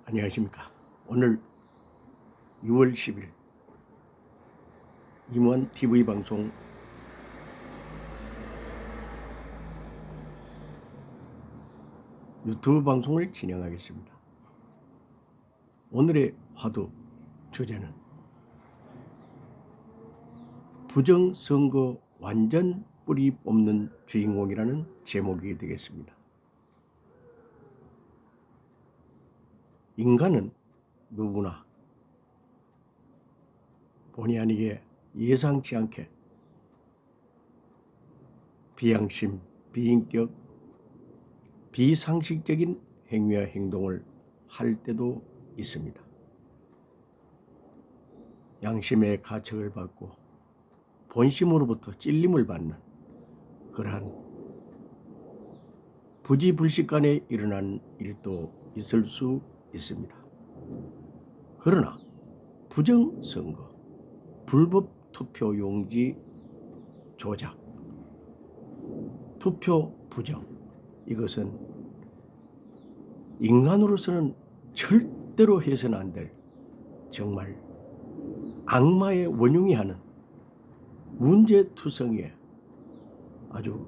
안녕하십니까. 오늘 6월 10일 임원 TV 방송 유튜브 방송을 진행하겠습니다. 오늘의 화두 주제는 부정선거 완전 뿌리 뽑는 주인공이라는 제목이 되겠습니다. 인간은 누구나 본의 아니게 예상치 않게 비양심, 비인격, 비상식적인 행위와 행동을 할 때도 있습니다. 양심의 가책을 받고 본심으로부터 찔림을 받는 그러한 부지불식간에 일어난 일도 있을 수 있습니다. 그러나 부정선거, 불법 투표용지 조작, 투표 부정, 이것은 인간으로서는 절대로 해서는 안 될 정말 악마의 원흉이 하는 문제투성이에 아주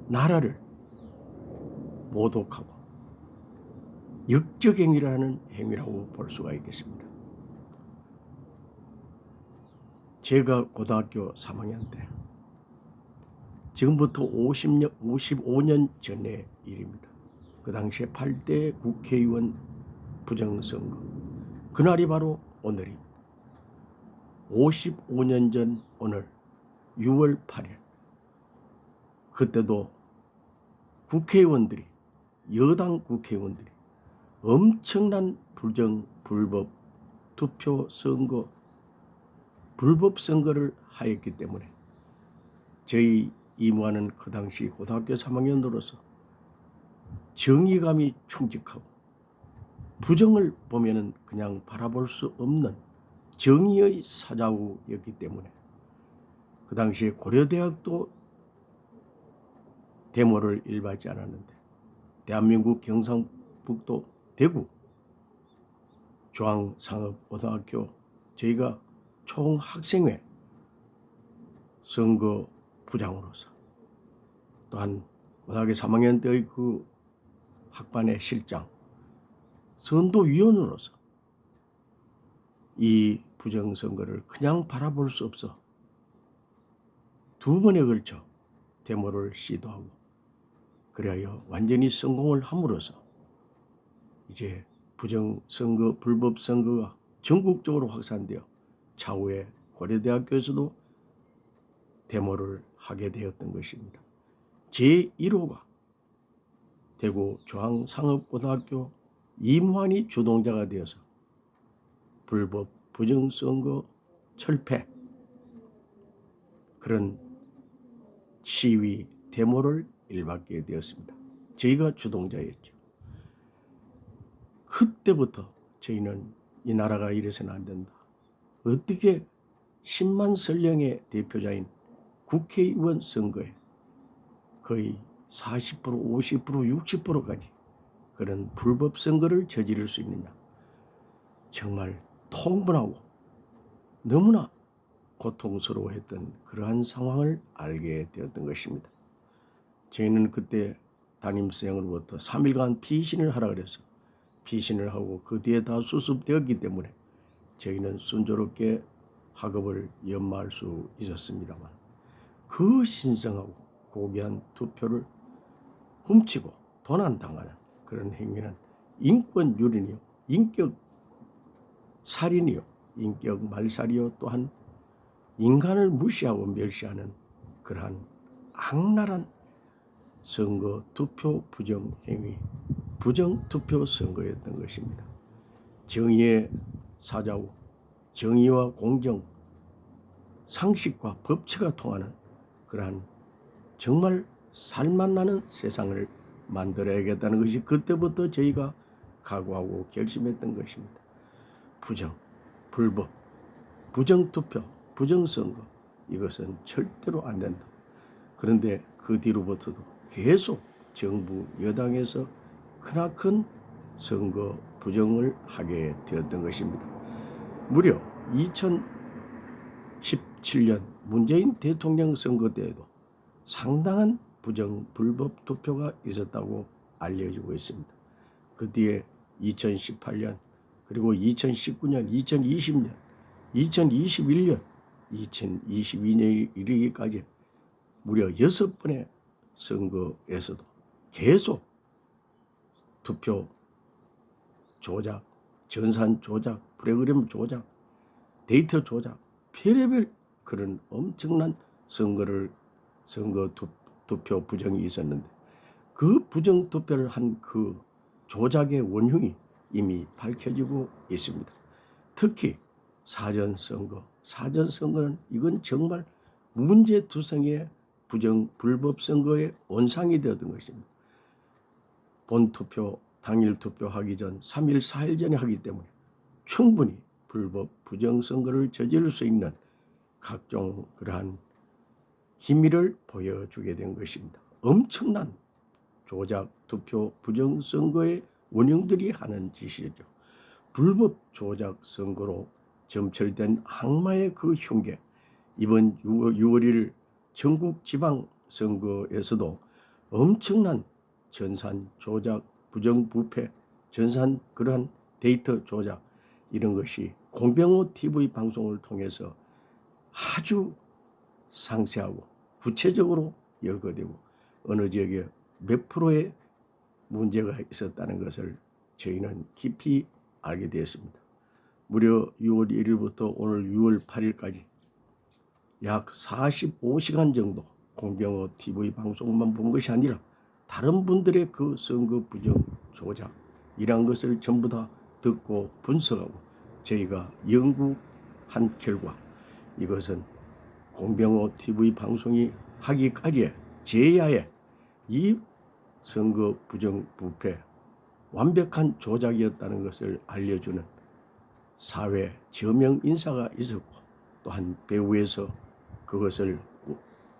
나라를 모독하고 역적행위라는 행위라고 볼 수가 있겠습니다. 제가 고등학교 3학년 때, 지금부터 55년 전의 일입니다. 그 당시에 8대 국회의원 부정선거, 그날이 바로 오늘입니다. 55년 전 오늘 6월 8일, 그때도 국회의원들이, 여당 국회의원들이 엄청난 불법 투표 선거, 불법 선거를 하였기 때문에 저희 이모는 그 당시 고등학교 3학년으로서 정의감이 충직하고 부정을 보면은 그냥 바라볼 수 없는 정의의 사자후였기 때문에 그 당시에 고려대학도 데모를 일받지 않았는데 대한민국 경상북도 대구 중앙상업고등학교 저희가 총학생회 선거 부장으로서 또한 고등학교 3학년 때의 그 학반의 실장 선도위원으로서 이 부정선거를 그냥 바라볼 수 없어 두 번에 걸쳐 데모를 시도하고 그리하여 완전히 성공을 함으로써 이제 부정선거, 불법선거가 전국적으로 확산되어 차후에 고려대학교에서도 데모를 하게 되었던 것입니다. 제1호가 대구 중앙상업고등학교 임환이 주동자가 되어서 불법 부정선거 철폐 그런 시위 데모를 일받게 되었습니다. 저희가 주동자였죠. 그때부터 저희는 이 나라가 이래서는 안 된다. 어떻게 10만 설령의 대표자인 국회의원 선거에 거의 40%, 50%, 60%까지 그런 불법 선거를 저지를 수 있느냐. 정말 통분하고 너무나 고통스러워했던 그러한 상황을 알게 되었던 것입니다. 저희는 그때 담임선생으로부터 3일간 피신을 하라 그래서 피신을 하고 그 뒤에 다 수습되었기 때문에 저희는 순조롭게 학업을 연마할 수 있었습니다만 그 신성하고 고귀한 투표를 훔치고 도난당하는 그런 행위는 인권유린이요, 인격 살인이요, 인격 말살이요, 또한 인간을 무시하고 멸시하는 그러한 악랄한 선거 투표 부정 행위, 부정 투표 선거였던 것입니다. 정의의 사자후, 정의와 공정, 상식과 법치가 통하는 그러한 정말 살맛나는 세상을 만들어야겠다는 것이 그때부터 저희가 각오하고 결심했던 것입니다. 부정, 불법, 부정투표, 부정선거, 이것은 절대로 안 된다. 그런데 그 뒤로부터도 계속 정부 여당에서 크나큰 선거 부정을 하게 되었던 것입니다. 무려 2017년 문재인 대통령 선거 때에도 상당한 부정 불법 투표가 있었다고 알려지고 있습니다. 그 뒤에 2018년 그리고 2019년, 2020년, 2021년, 2022년에 이르기까지 무려 6번의 선거에서도 계속 투표 조작, 전산 조작, 프로그램 조작, 데이터 조작, 별의별 그런 엄청난 선거 투표 부정이 있었는데 그 부정 투표를 한 그 조작의 원흉이 이미 밝혀지고 있습니다. 특히 사전선거는 이건 정말 문제투성이의 부정 불법 선거의 원상이 되었던 것입니다. 본투표 당일 투표하기 전 3일 4일 전에 하기 때문에 충분히 불법 부정선거를 저지를 수 있는 각종 그러한 기미를 보여주게 된 것입니다. 엄청난 조작 투표 부정선거의 원흉들이 하는 짓이죠. 불법 조작 선거로 점철된 악마의 그 흉계, 이번 6월 1일 전국 지방 선거에서도 엄청난 전산 조작, 부정 부패, 전산 그러한 데이터 조작 이런 것이 공병호 TV 방송을 통해서 아주 상세하고 구체적으로 열거되고 어느 지역에 몇 프로의 문제가 있었다는 것을 저희는 깊이 알게 되었습니다. 무려 6월 1일부터 오늘 6월 8일까지 약 45시간 정도 공병호 TV 방송만 본 것이 아니라 다른 분들의 그 선거 부정 조작 이런 것을 전부 다 듣고 분석하고 저희가 연구한 결과 이것은 공병호 TV 방송이 하기까지의 제야의 이 선거 부정 부패 완벽한 조작이었다는 것을 알려주는 사회 저명 인사가 있었고 또한 배후에서 그것을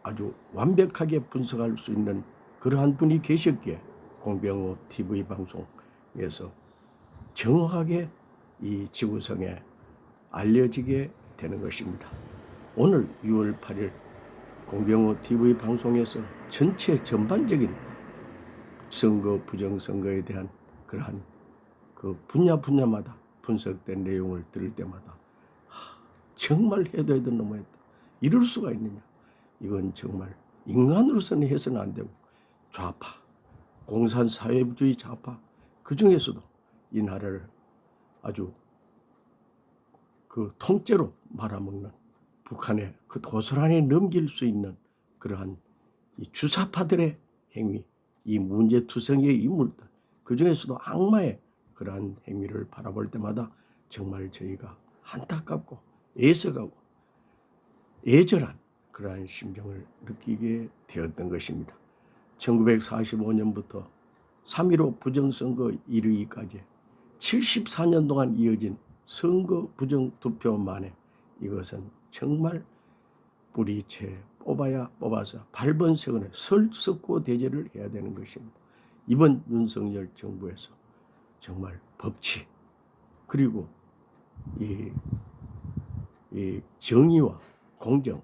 아주 완벽하게 분석할 수 있는 그러한 분이 계셨기에 공병호 TV 방송에서 정확하게 이 지구성에 알려지게 되는 것입니다. 오늘 6월 8일 공병호 TV 방송에서 전체 전반적인 선거 부정선거에 대한 그러한 그 분야마다 분석된 내용을 들을 때마다 정말 해도 너무했다. 이럴 수가 있느냐. 이건 정말 인간으로서는 해서는 안 되고 좌파, 공산사회주의 좌파 그 중에서도 이 나라를 아주 그 통째로 말아먹는 북한의 그 도서란에 넘길 수 있는 그러한 이 주사파들의 행위, 이 문제투성이의 인물들, 그 중에서도 악마의 그러한 행위를 바라볼 때마다 정말 저희가 안타깝고 애석하고 애절한 그러한 심정을 느끼게 되었던 것입니다. 1945년부터 3.15 부정선거 이르기까지 74년 동안 이어진 선거 부정투표 만에 이것은 정말 뿌리채 뽑아야 뽑아서 발본색원에 설석고 대제를 해야 되는 것입니다. 이번 윤석열 정부에서 정말 법치 그리고 이 정의와 공정,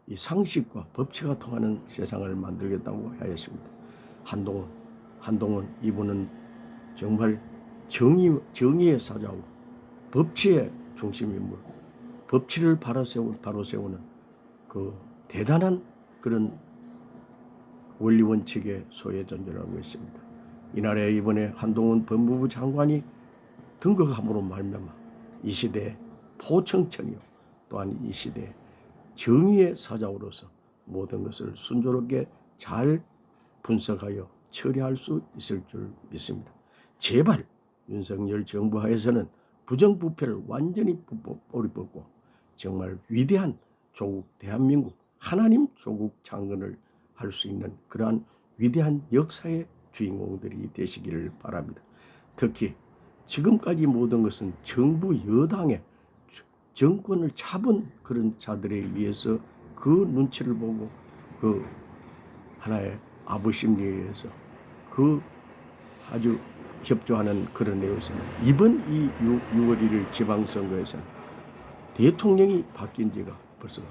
이 상식과 법치가 통하는 세상을 만들겠다고 하였습니다. 한동훈 이분은 정말 정의의 사자고 법치의 중심인물, 법치를 바로 세우는 그 대단한 그런 원리 원칙의 소외 존재라고 있습니다. 이날에 이번에 한동훈 법무부 장관이 등극함으로 말미암아 이 시대의 포청천이요 또한 이 시대의 정의의 사자로서 모든 것을 순조롭게 잘 분석하여 처리할 수 있을 줄 믿습니다. 제발 윤석열 정부 하에서는 부정부패를 완전히 뿌리뽑고 정말 위대한 조국 대한민국 하나님 조국 창건을 할 수 있는 그러한 위대한 역사의 주인공들이 되시기를 바랍니다. 특히 지금까지 모든 것은 정부 여당의 정권을 잡은 그런 자들에 의해서 그 눈치를 보고 그 하나의 아부심리에 의해서 그 아주 협조하는 그런 내용이었습니다. 이번 이 6월 1일 지방선거에서는 대통령이 바뀐 지가 벌써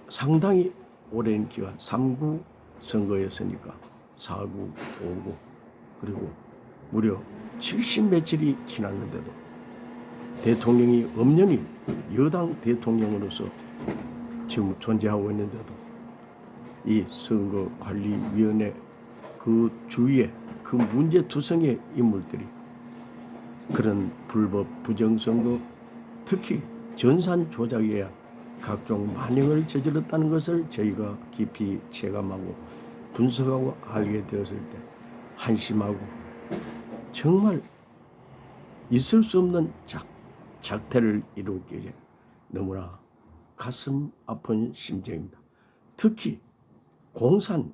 상당히 오랜 기간 3구 선거였으니까 4구, 5구 그리고 무려 70 며칠이 지났는데도 대통령이 엄연히 여당 대통령으로서 지금 존재하고 있는데도 이 선거관리위원회 그 주위에 그 문제투성의 인물들이 그런 불법 부정선거 특히 전산 조작에 의한 각종 만행을 저질렀다는 것을 저희가 깊이 체감하고 분석하고 알게 되었을 때 한심하고 정말 있을 수 없는 작태를 이루기에 너무나 가슴 아픈 심정입니다. 특히 공산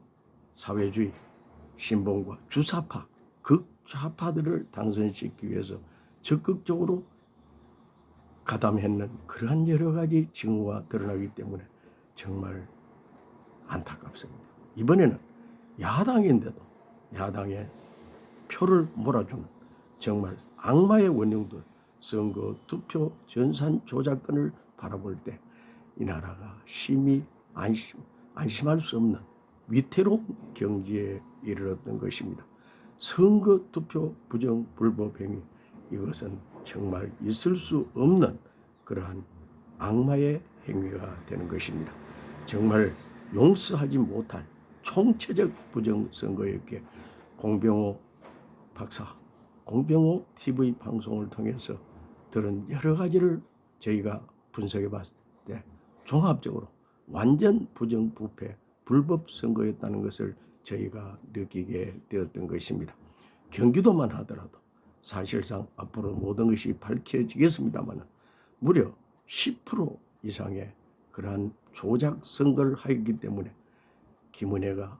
사회주의 신봉과 주사파 극좌파들을 당선시키기 위해서 적극적으로 가담했는 그러한 여러 가지 징후가 드러나기 때문에 정말 안타깝습니다. 이번에는 야당인데도 야당에 표를 몰아주는 정말 악마의 원흉들 선거 투표 전산 조작권을 바라볼 때 이 나라가 심히 안심할 수 없는 위태로운 경지에 이르렀던 것입니다. 선거 투표 부정 불법 행위 이것은 정말 있을 수 없는 그러한 악마의 행위가 되는 것입니다. 정말 용서하지 못할 총체적 부정 선거였기에 공병호 박사, 공병호 TV 방송을 통해서 들은 여러 가지를 저희가 분석해 봤을 때 종합적으로 완전 부정부패 불법 선거였다는 것을 저희가 느끼게 되었던 것입니다. 경기도만 하더라도 사실상 앞으로 모든 것이 밝혀지겠습니다만 무려 10% 이상의 그러한 조작 선거를 하였기 때문에 김은혜가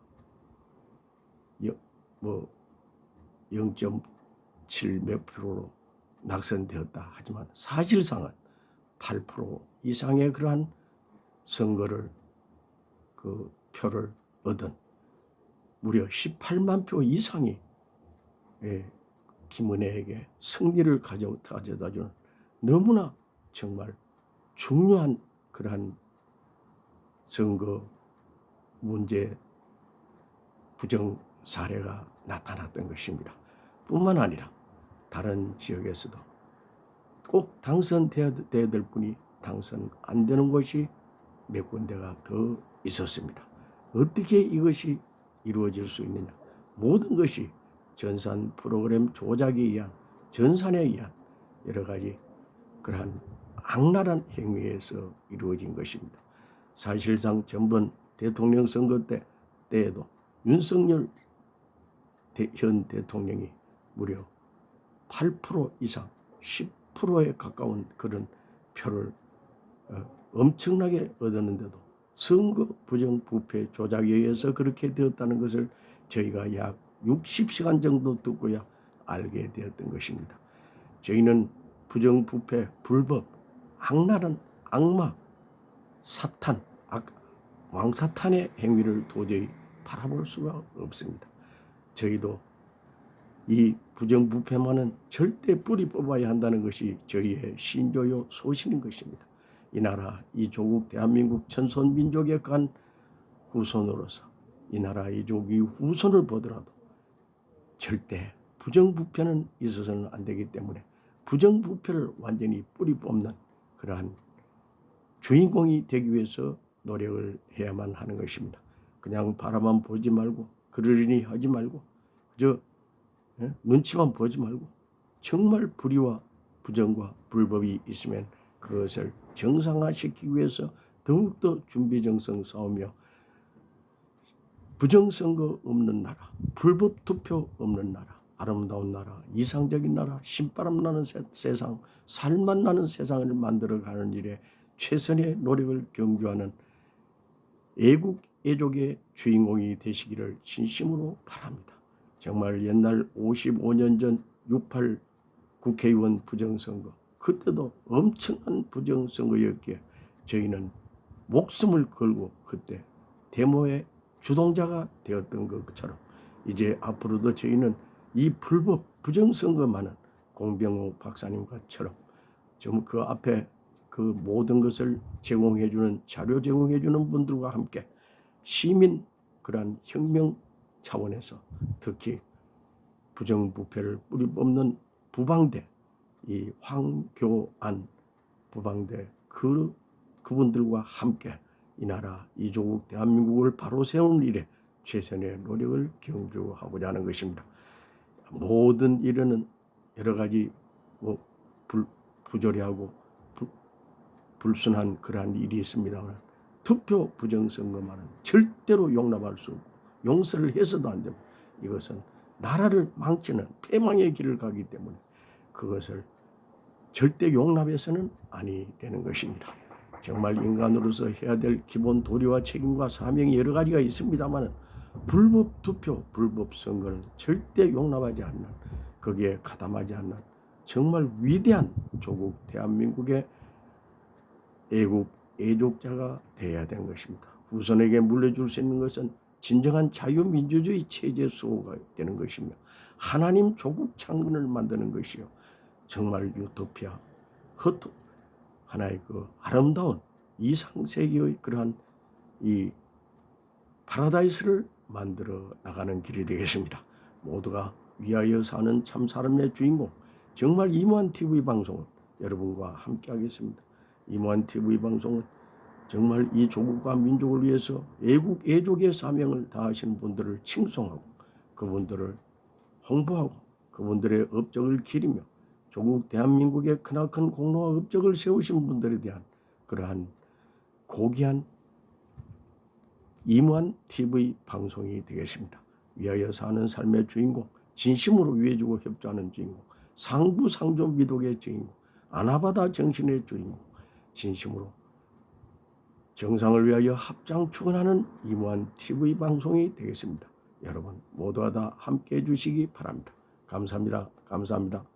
0.7 몇 프로로 낙선되었다 하지만 사실상은 8% 이상의 그러한 선거를 그 표를 얻은 무려 18만 표 이상이 김은혜에게 승리를 가져다주는 너무나 정말 중요한 그러한 선거 문제 부정 사례가 나타났던 것입니다. 뿐만 아니라 다른 지역에서도 꼭 당선돼야 될 분이 당선 안 되는 곳이 몇 군데가 더 있었습니다. 어떻게 이것이 이루어질 수 있느냐? 모든 것이 전산 프로그램 조작에 의한 전산에 의한 여러 가지 그러한 악랄한 행위에서 이루어진 것입니다. 사실상 전번 대통령 선거 때에도 윤석열 현 대통령이 무려 8% 이상 10%에 가까운 그런 표를 엄청나게 얻었는데도 선거 부정 부패 조작에 의해서 그렇게 되었다는 것을 저희가 약 60시간 정도 듣고야 알게 되었던 것입니다. 저희는 부정 부패 불법 악랄한 악마 사탄 왕사탄의 행위를 도저히 바라볼 수가 없습니다. 저희도 이 부정부패만은 절대 뿌리 뽑아야 한다는 것이 저희의 신조요 소신인 것입니다. 이 나라 이 조국 대한민국 천손민족의 간 후손으로서 이 나라 이 조국의 후손을 보더라도 절대 부정부패는 있어서는 안 되기 때문에 부정부패를 완전히 뿌리 뽑는 그러한 주인공이 되기 위해서 노력을 해야만 하는 것입니다. 그냥 바라만 보지 말고 그러려니 하지 말고 그저 눈치만 보지 말고 정말 불의와 부정과 불법이 있으면 그것을 정상화시키기 위해서 더욱더 준비정성 싸우며 부정선거 없는 나라, 불법 투표 없는 나라, 아름다운 나라, 이상적인 나라, 신바람 나는 세상, 살맛 나는 세상을 만들어가는 일에 최선의 노력을 경주하는 애국 애족의 주인공이 되시기를 진심으로 바랍니다. 정말 옛날 55년 전 6.8 국회의원 부정선거 그때도 엄청난 부정선거였기에 저희는 목숨을 걸고 그때 데모의 주동자가 되었던 것처럼 이제 앞으로도 저희는 이 불법 부정선거만은 공병호 박사님과처럼 좀 그 앞에 그 모든 것을 제공해주는 자료 제공해주는 분들과 함께 시민 그러한 혁명 차원에서 특히 부정부패를 뿌리 뽑는 부방대 이 황교안 부방대 그분들과 함께 이 나라 이 조국 대한민국을 바로 세우는 일에 최선의 노력을 경주하고자 하는 것입니다. 모든 일에는 여러 가지 부조리하고 불순한 그러한 일이 있습니다만 투표 부정선거만은 절대로 용납할 수 없고 용서를 해서도 안 되고 이것은 나라를 망치는 패망의 길을 가기 때문에 그것을 절대 용납해서는 아니 되는 것입니다. 정말 인간으로서 해야 될 기본 도리와 책임과 사명이 여러 가지가 있습니다만 불법 투표, 불법 선거는 절대 용납하지 않는 거기에 가담하지 않는 정말 위대한 조국 대한민국의 애국, 애족자가 되어야 되는 것입니다. 후손에게 물려줄 수 있는 것은 진정한 자유민주주의 체제 수호가 되는 것이며 하나님 조국 창건을 만드는 것이요. 정말 유토피아, 하나의 그 아름다운 이상세계의 그러한 이 파라다이스를 만들어 나가는 길이 되겠습니다. 모두가 위하여 사는 참 사람의 주인공 정말 이무한 TV 방송은 여러분과 함께 하겠습니다. 이무한 TV 방송은 정말 이 조국과 민족을 위해서 애국 애족의 사명을 다하시는 분들을 칭송하고 그분들을 홍보하고 그분들의 업적을 기리며 조국 대한민국의 크나큰 공로와 업적을 세우신 분들에 대한 그러한 고귀한 이무한 TV 방송이 되겠습니다. 위하여 사는 삶의 주인공, 진심으로 위해주고 협조하는 주인공, 상부상조 미독의 주인공, 아나바다 정신의 주인공, 진심으로 정상을 위하여 합장 추근하는 이무한 TV 방송이 되겠습니다. 여러분 모두가 다 함께해 주시기 바랍니다. 감사합니다. 감사합니다.